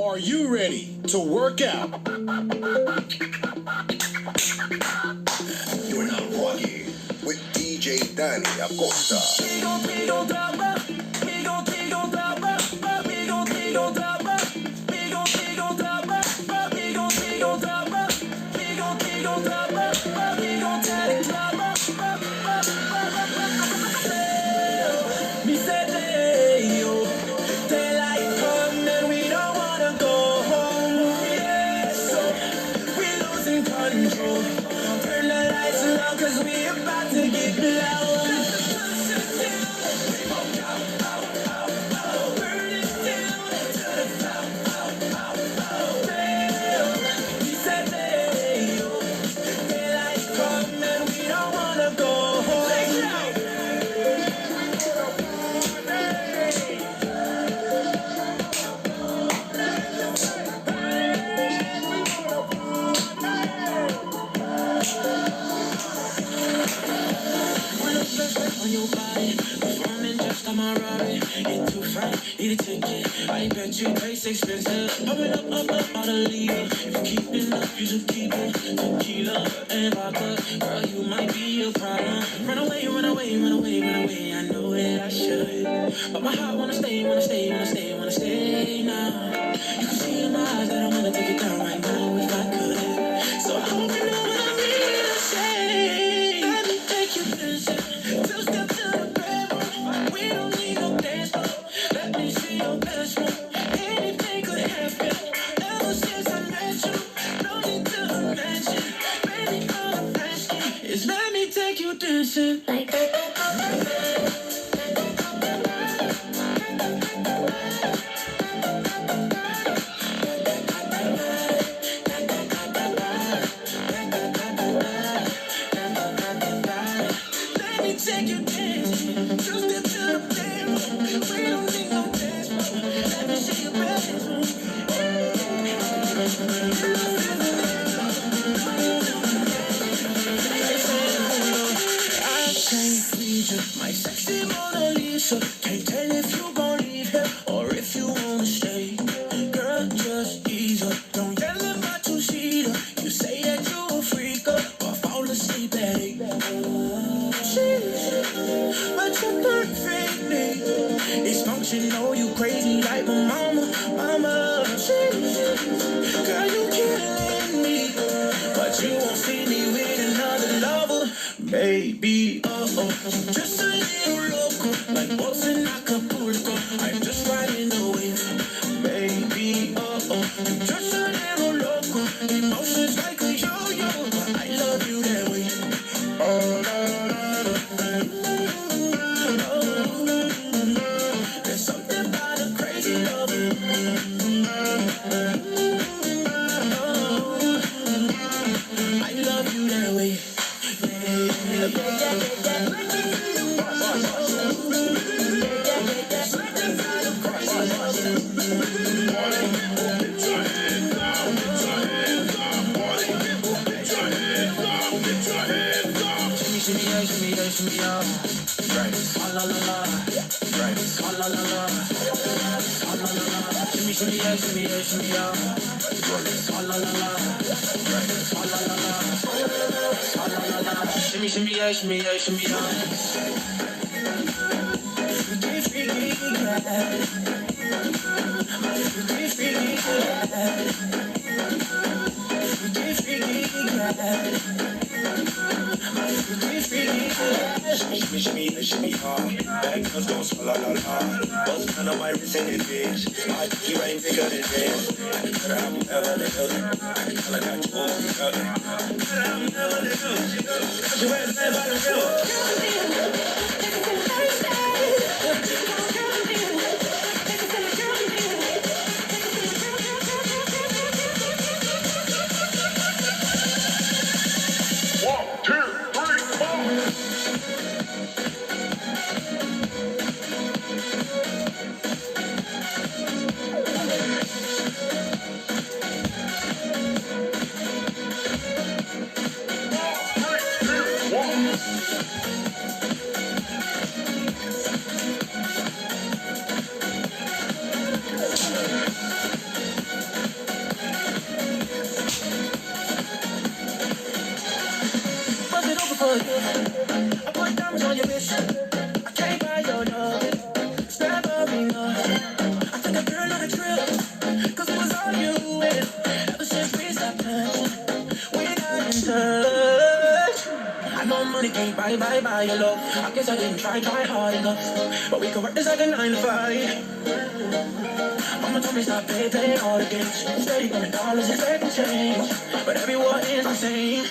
Are you ready to work out? You're now rocking with DJ Dani Acosta. Expensive, popping up out of legal. If you keeping up, you should keep it. Tequila and vodka, girl, you might be a problem. Run away, run away, run away, run away. I know that I should, but my heart wanna stay, wanna stay, wanna stay, wanna stay now. You can see in my eyes that I wanna take it down right now if I could. So I hope you know what I mean to say. Let me take you dancing, 2 steps to the bedroom. We don't need no dance floor. Let me see your best move. Dancing like that. Let me take you dancing. 2 steps to the bedroom. We don't need no dance floor. Let me see your bedroom. My sexy Mona Lisa. Can't tell if you gon' leave here or if you wanna stay. Girl, just ease up. Don't yell at my two-seater. You say that you a freak up, but fall asleep at 8. But you're perfectly. It's functional, you crazy like my mama. Girl, you killing me, but you won't see me with another lover, baby. Just a little loco, like boats in Acapulco. I'm just riding the wave, baby. I'm just a little loco, emotions like a yo-yo, but I love you that way. There's something about a crazy lover. I love you that way. Shimmy, right. La la la, right. La la la, la la la. Shimmy, shimmy, right. La la la, right. La la la, shimmy, right. Shimmy, bad girls gon' swallow la la. Both kind of white wrist in his bitch. My keep right bigger than this. Better have you ever the hood. Tell I got you over the other. Better have you ever the hood. You ain't mad by the river. can't buy your love. I guess I didn't try hard enough. But we could work this like a 9 to 5. Mama told me stop play all the games. Steady $100 expect to change, but everyone is the same.